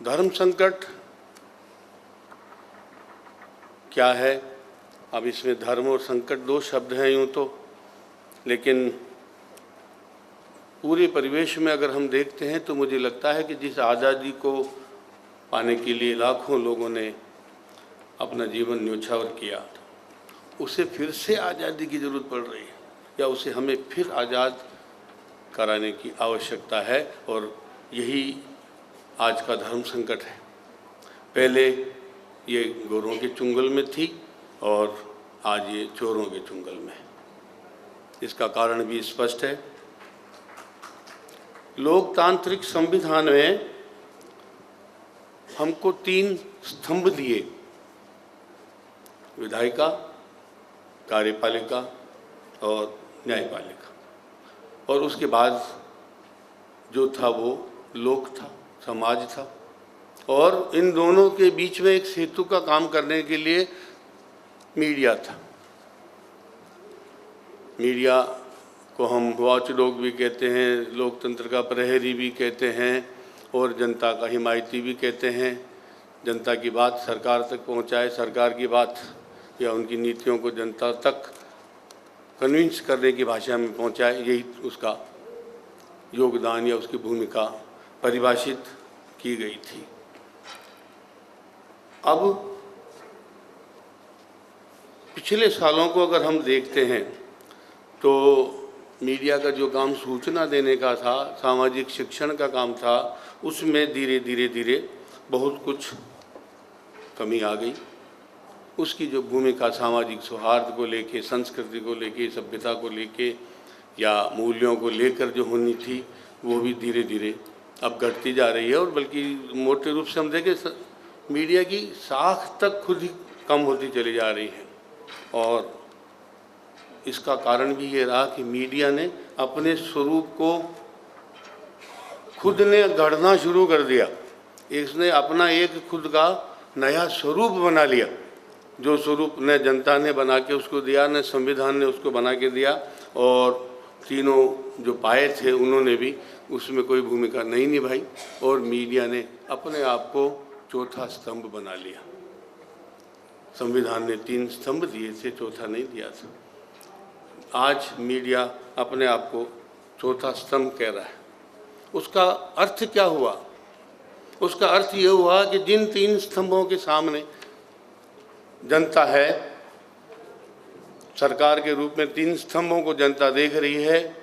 धर्म संकट क्या है? अब इसमें धर्म और संकट दो शब्द हैं यूँ तो, लेकिन पूरे परिवेश में अगर हम देखते हैं तो मुझे लगता है कि जिस आज़ादी को पाने के लिए लाखों लोगों ने अपना जीवन न्योछावर किया, उसे फिर से आज़ादी की ज़रूरत पड़ रही है, या उसे हमें फिर आज़ाद कराने की आवश्यकता है। और यही आज का धर्म संकट है। पहले ये गोरों के चुंगल में थी और आज ये चोरों के चुंगल में है। इसका कारण भी स्पष्ट है। लोकतांत्रिक संविधान में हमको 3 स्तंभ दिए, विधायिका, कार्यपालिका और न्यायपालिका, और उसके बाद जो था वो लोक था, समाज था, और इन दोनों के बीच में एक सेतु का काम करने के लिए मीडिया था। मीडिया को हम वॉचडॉग भी कहते हैं, लोकतंत्र का प्रहरी भी कहते हैं, और जनता का हिमायती भी कहते हैं। जनता की बात सरकार तक पहुंचाए, सरकार की बात या उनकी नीतियों को जनता तक कन्विंस करने की भाषा में पहुंचाए, यही उसका योगदान या उसकी भूमिका परिभाषित की गई थी। अब पिछले सालों को अगर हम देखते हैं तो मीडिया का जो काम सूचना देने का था, सामाजिक शिक्षण का काम था, उसमें धीरे धीरे बहुत कुछ कमी आ गई। उसकी जो भूमिका सामाजिक सौहार्द को लेके, संस्कृति को लेके, सभ्यता को लेके या मूल्यों को लेकर जो होनी थी, वो भी धीरे धीरे अब घटती जा रही है। और बल्कि मोटे रूप से हम देखें, मीडिया की साख तक खुद ही कम होती चली जा रही है। और इसका कारण भी ये रहा कि मीडिया ने अपने स्वरूप को खुद ने गढ़ना शुरू कर दिया। इसने अपना एक खुद का नया स्वरूप बना लिया, जो स्वरूप न जनता ने बना के उसको दिया, न संविधान ने उसको बना के दिया, और तीनों जो पाए थे उन्होंने भी उसमें कोई भूमिका नहीं निभाई, और मीडिया ने अपने आप को चौथा स्तंभ बना लिया। संविधान ने 3 स्तंभ दिए थे, चौथा नहीं दिया था। आज मीडिया अपने आप को चौथा स्तंभ कह रहा है। उसका अर्थ क्या हुआ? उसका अर्थ ये हुआ कि जिन 3 स्तंभों के सामने जनता है, सरकार के रूप में 3 स्तंभों को जनता देख रही है,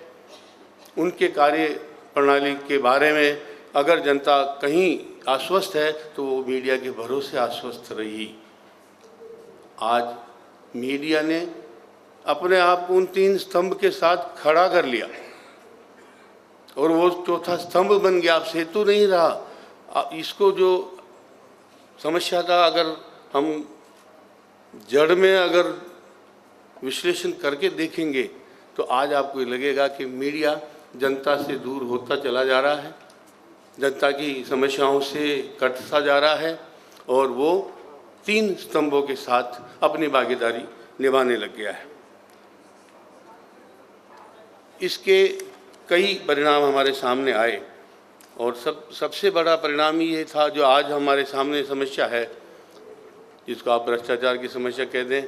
उनके कार्य प्रणाली के बारे में अगर जनता कहीं आश्वस्त है तो वो मीडिया के भरोसे आश्वस्त रही। आज मीडिया ने अपने आप को उन 3 स्तंभ के साथ खड़ा कर लिया और वो चौथा स्तंभ बन गया। अब सेतु नहीं रहा। इसको जो समस्या का अगर हम जड़ में अगर विश्लेषण करके देखेंगे तो आज आपको लगेगा कि मीडिया जनता से दूर होता चला जा रहा है, जनता की समस्याओं से कटता जा रहा है, और वो 3 स्तंभों के साथ अपनी भागीदारी निभाने लग गया है। इसके कई परिणाम हमारे सामने आए, और सबसे बड़ा परिणाम ये था जो आज हमारे सामने समस्या है, जिसको आप भ्रष्टाचार की समस्या कह दें,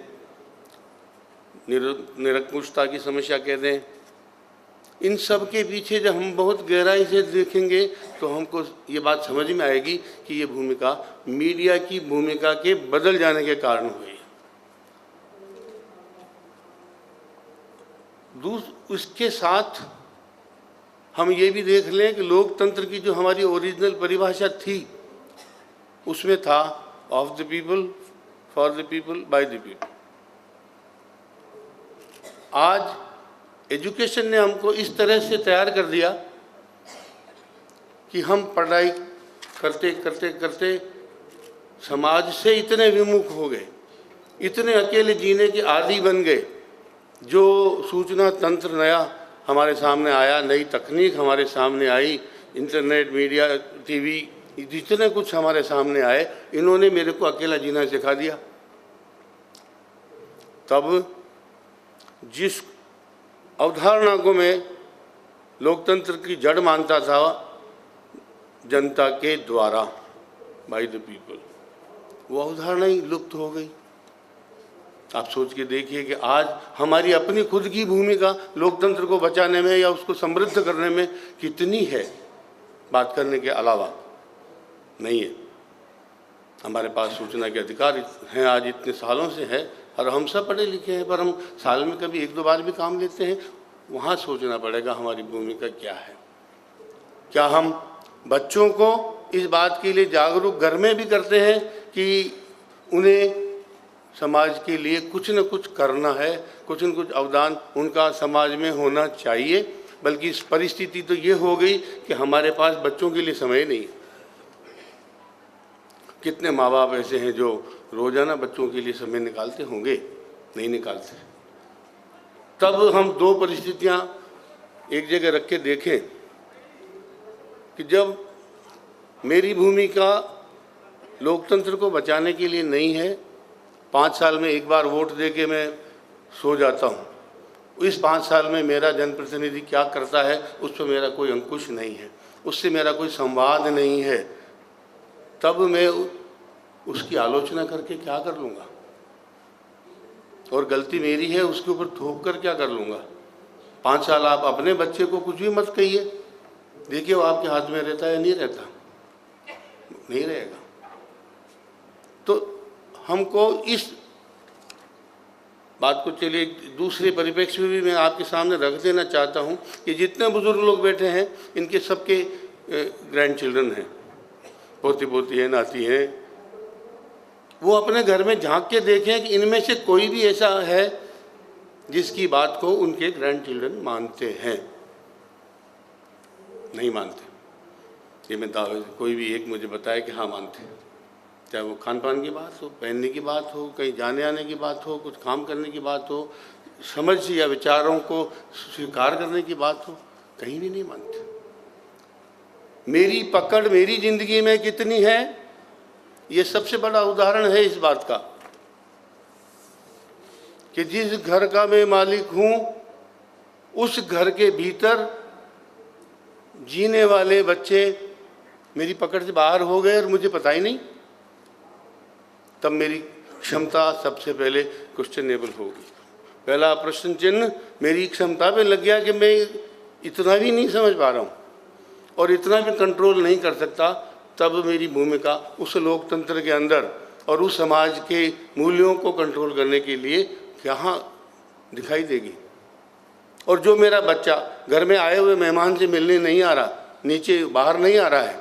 निरंकुशता की समस्या कह दें। इन सब के पीछे जब हम बहुत गहराई से देखेंगे तो हमको ये बात समझ में आएगी कि ये भूमिका मीडिया की भूमिका के बदल जाने के कारण हुई। उसके साथ हम ये भी देख लें कि लोकतंत्र की जो हमारी ओरिजिनल परिभाषा थी, उसमें था of the people, for the people, by the people. आज एजुकेशन ने हमको इस तरह से तैयार कर दिया कि हम पढ़ाई करते करते करते समाज से इतने विमुख हो गए, इतने अकेले जीने के आदी बन गए। जो सूचना तंत्र नया हमारे सामने आया, नई तकनीक हमारे सामने आई, इंटरनेट, मीडिया, टीवी, जितने कुछ हमारे सामने आए, इन्होंने मेरे को अकेला जीना सिखा दिया। तब जिस अवधारणा को मैं लोकतंत्र की जड़ मानता था, जनता के द्वारा, बाय द पीपल, वो अवधारणा ही लुप्त हो गई। आप सोच के देखिए कि आज हमारी अपनी खुद की भूमिका लोकतंत्र को बचाने में या उसको समृद्ध करने में कितनी है, बात करने के अलावा नहीं है। हमारे पास सूचना के अधिकार हैं, आज इतने सालों से है, और हम सब पढ़े लिखे हैं, पर हम साल में कभी 1-2 बार भी काम लेते हैं। वहाँ सोचना पड़ेगा हमारी भूमिका क्या है। क्या हम बच्चों को इस बात के लिए जागरूक घर में भी करते हैं कि उन्हें समाज के लिए कुछ न कुछ करना है, कुछ न कुछ अवदान उनका समाज में होना चाहिए। बल्कि इस परिस्थिति तो ये हो गई कि हमारे पास बच्चों के लिए समय नहीं। कितने माँ बाप ऐसे हैं जो रोजाना बच्चों के लिए समय निकालते होंगे? नहीं निकालते। तब हम 2 परिस्थितियाँ एक जगह रख के देखें कि जब मेरी भूमिका लोकतंत्र को बचाने के लिए नहीं है, 5 साल में एक बार वोट दे के मैं सो जाता हूँ, इस 5 साल में मेरा जनप्रतिनिधि क्या करता है उस पर मेरा कोई अंकुश नहीं है, उससे मेरा कोई संवाद नहीं है, तब मैं उसकी आलोचना करके क्या कर लूँगा? और गलती मेरी है उसके ऊपर थोप कर क्या कर लूँगा? 5 साल आप अपने बच्चे को कुछ भी मत कहिए, देखिए वो आपके हाथ में रहता है या नहीं रहता? नहीं रहेगा। तो हमको इस बात को चलिए दूसरे परिप्रेक्ष्य में भी मैं आपके सामने रख देना चाहता हूँ कि जितने बुजुर्ग लोग बैठे हैं इनके सबके ग्रैंड चिल्ड्रन हैं, पोती पोती हैं, नाती हैं। वो अपने घर में झांक के देखें कि इनमें से कोई भी ऐसा है जिसकी बात को उनके ग्रैंड चिल्ड्रन मानते हैं। नहीं मानते। ये मैं दावे, कोई भी एक मुझे बताए कि हाँ मानते हैं। चाहे वो खान पान की बात हो, पहनने की बात हो, कहीं जाने आने की बात हो, कुछ काम करने की बात हो, समझ या विचारों को स्वीकार करने की बात हो, कहीं भी नहीं मानते। मेरी पकड़ मेरी जिंदगी में कितनी है, ये सबसे बड़ा उदाहरण है इस बात का कि जिस घर का मैं मालिक हूं उस घर के भीतर जीने वाले बच्चे मेरी पकड़ से बाहर हो गए और मुझे पता ही नहीं, तब मेरी क्षमता सबसे पहले क्वेश्चनेबल होगी। पहला प्रश्न चिन्ह मेरी क्षमता पे लग गया कि मैं इतना भी नहीं समझ पा रहा हूँ और इतना भी कंट्रोल नहीं कर सकता, तब मेरी भूमिका उस लोकतंत्र के अंदर और उस समाज के मूल्यों को कंट्रोल करने के लिए यहाँ दिखाई देगी। और जो मेरा बच्चा घर में आए हुए मेहमान से मिलने नहीं आ रहा, नीचे बाहर नहीं आ रहा है,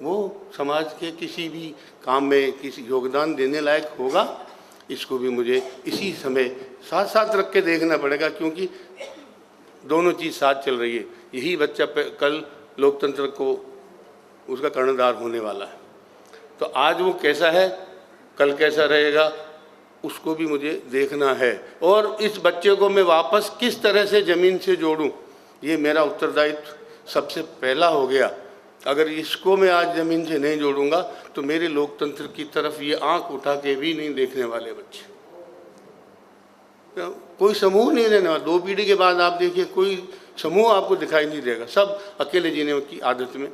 वो समाज के किसी भी काम में किसी योगदान देने लायक होगा? इसको भी मुझे इसी समय साथ साथ रख के देखना पड़ेगा, क्योंकि दोनों चीज़ साथ चल रही है। यही बच्चा कल लोकतंत्र को उसका कर्णधार होने वाला है। तो आज वो कैसा है, कल कैसा रहेगा, उसको भी मुझे देखना है। और इस बच्चे को मैं वापस किस तरह से ज़मीन से जोड़ूं, ये मेरा उत्तरदायित्व सबसे पहला हो गया। अगर इसको मैं आज ज़मीन से नहीं जोड़ूंगा तो मेरे लोकतंत्र की तरफ ये आंख उठा के भी नहीं देखने वाले बच्चे, कोई समूह नहीं रहने वाला। 2 पीढ़ी के बाद आप देखिए कोई समूह आपको दिखाई नहीं देगा, सब अकेले जीने की आदत में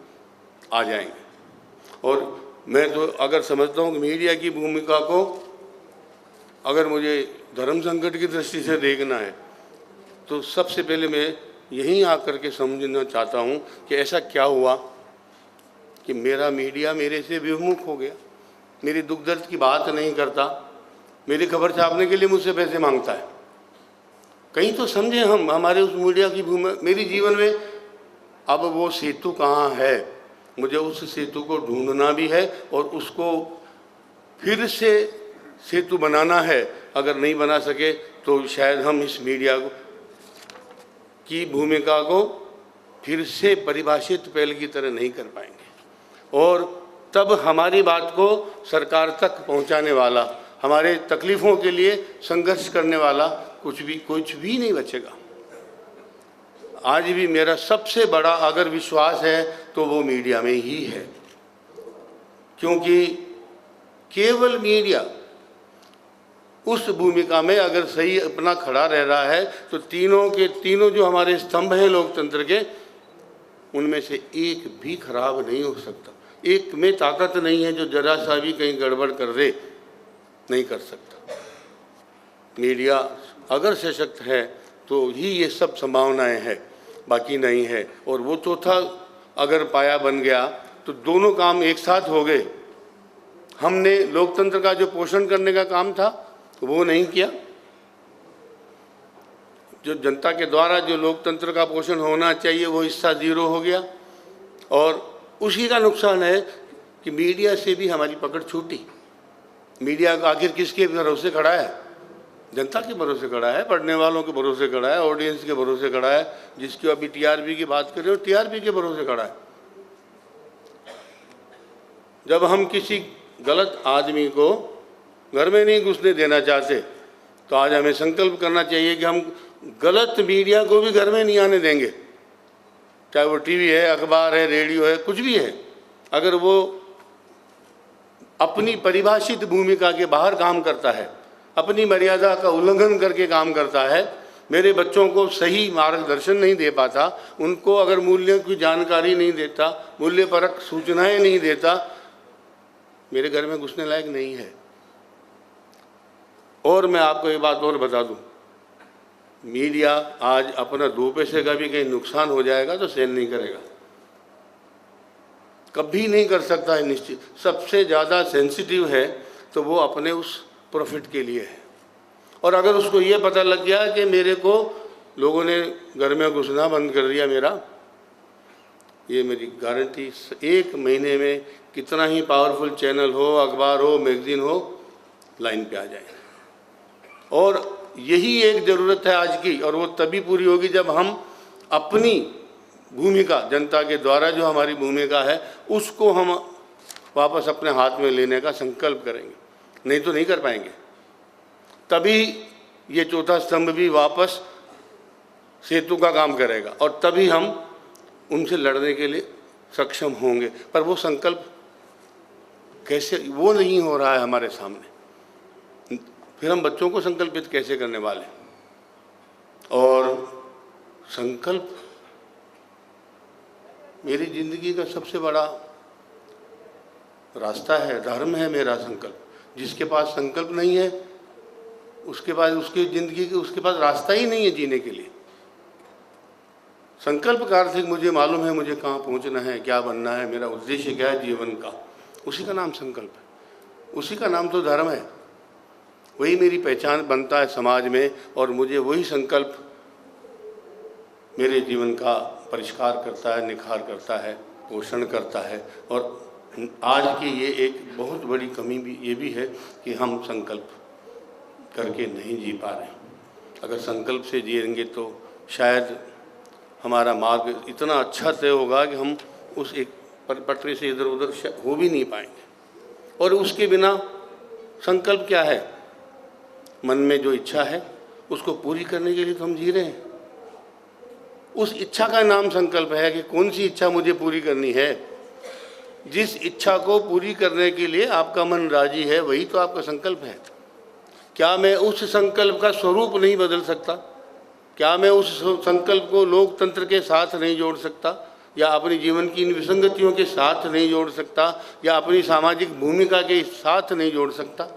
आ जाएंगे। और मैं तो अगर समझता हूँ कि मीडिया की भूमिका को अगर मुझे धर्म संकट की दृष्टि से देखना है तो सबसे पहले मैं यहीं आकर के समझना चाहता हूँ कि ऐसा क्या हुआ कि मेरा मीडिया मेरे से विमुख हो गया, मेरी दुख दर्द की बात नहीं करता, मेरी खबर छापने के लिए मुझसे पैसे मांगता है। कहीं तो समझे हम हमारे उस मीडिया की भूमिका। मेरे जीवन में अब वो सेतु कहाँ है, मुझे उस सेतु को ढूंढना भी है और उसको फिर से सेतु बनाना है। अगर नहीं बना सके तो शायद हम इस मीडिया की भूमिका को फिर से परिभाषित पहले की तरह नहीं कर पाएंगे और तब हमारी बात को सरकार तक पहुंचाने वाला, हमारे तकलीफ़ों के लिए संघर्ष करने वाला कुछ भी नहीं बचेगा। आज भी मेरा सबसे बड़ा अगर विश्वास है तो वो मीडिया में ही है, क्योंकि केवल मीडिया उस भूमिका में अगर सही अपना खड़ा रह रहा है तो तीनों के तीनों जो हमारे स्तंभ हैं लोकतंत्र के, उनमें से एक भी खराब नहीं हो सकता। एक में ताकत नहीं है जो जरा सा भी कहीं गड़बड़ कर दे, नहीं कर सकता। मीडिया अगर सशक्त है तो ही ये सब संभावनाएं हैं, बाकी नहीं है। और वो चौथा अगर पाया बन गया तो दोनों काम एक साथ हो गए। हमने लोकतंत्र का जो पोषण करने का काम था वो नहीं किया, जो जनता के द्वारा जो लोकतंत्र का पोषण होना चाहिए वो हिस्सा जीरो हो गया। और उसी का नुकसान है कि मीडिया से भी हमारी पकड़ छूटी। मीडिया आखिर किसके भरोसे खड़ा है? जनता के भरोसे खड़ा है, पढ़ने वालों के भरोसे खड़ा है, ऑडियंस के भरोसे खड़ा है। जिसकी अभी टीआरपी की बात कर रहे हो, टीआरपी के भरोसे खड़ा है। जब हम किसी गलत आदमी को घर में नहीं घुसने देना चाहते तो आज हमें संकल्प करना चाहिए कि हम गलत मीडिया को भी घर में नहीं आने देंगे। चाहे वो टीवी है, अखबार है, रेडियो है, कुछ भी है, अगर वो अपनी परिभाषित भूमिका के बाहर काम करता है, अपनी मर्यादा का उल्लंघन करके काम करता है, मेरे बच्चों को सही मार्गदर्शन नहीं दे पाता, उनको अगर मूल्यों की जानकारी नहीं देता, मूल्यपरक सूचनाएं नहीं देता, मेरे घर में घुसने लायक नहीं है। और मैं आपको एक बात और बता दूं, मीडिया आज अपना 2 पैसे का भी कहीं नुकसान हो जाएगा तो सहन नहीं करेगा, कभी नहीं कर सकता है निश्चित। सबसे ज़्यादा सेंसिटिव है तो वो अपने उस प्रॉफिट के लिए है। और अगर उसको ये पता लग गया कि मेरे को लोगों ने घर में घुसना बंद कर दिया, ये मेरी गारंटी 1 महीने में कितना ही पावरफुल चैनल हो, अखबार हो, मैगजीन हो, लाइन पे आ जाए। और यही एक ज़रूरत है आज की, और वो तभी पूरी होगी जब हम अपनी भूमिका, जनता के द्वारा जो हमारी भूमिका है, उसको हम वापस अपने हाथ में लेने का संकल्प करेंगे। नहीं तो नहीं कर पाएंगे। तभी ये चौथा स्तंभ भी वापस सेतु का काम करेगा और तभी हम उनसे लड़ने के लिए सक्षम होंगे। पर वो संकल्प कैसे, वो नहीं हो रहा है हमारे सामने। फिर हम बच्चों को संकल्पित कैसे करने वाले? और संकल्प मेरी जिंदगी का सबसे बड़ा रास्ता है, धर्म है मेरा संकल्प। जिसके पास संकल्प नहीं है उसके पास, उसकी जिंदगी के उसके पास रास्ता ही नहीं है जीने के लिए। संकल्प का अर्थ है मुझे मालूम है मुझे कहाँ पहुँचना है, क्या बनना है, मेरा उद्देश्य क्या है जीवन का, उसी का नाम संकल्प है। उसी का नाम तो धर्म है। वही मेरी पहचान बनता है समाज में, और मुझे वही संकल्प मेरे जीवन का परिष्कार करता है, निखार करता है, पोषण करता है। और आज की ये एक बहुत बड़ी कमी भी ये भी है कि हम संकल्प करके नहीं जी पा रहे। अगर संकल्प से जिएंगे तो शायद हमारा मार्ग इतना अच्छा तय होगा कि हम उस एक पटरी से इधर उधर हो भी नहीं पाएंगे। और उसके बिना संकल्प क्या है? मन में जो इच्छा है उसको पूरी करने के लिए तो हम जी रहे हैं। उस इच्छा का नाम संकल्प है कि कौन सी इच्छा मुझे पूरी करनी है। जिस इच्छा को पूरी करने के लिए आपका मन राजी है वही तो आपका संकल्प है। क्या मैं उस संकल्प का स्वरूप नहीं बदल सकता? क्या मैं उस संकल्प को लोकतंत्र के साथ नहीं जोड़ सकता, या अपनी जीवन की इन विसंगतियों के साथ नहीं जोड़ सकता, या अपनी सामाजिक भूमिका के साथ नहीं जोड़ सकता?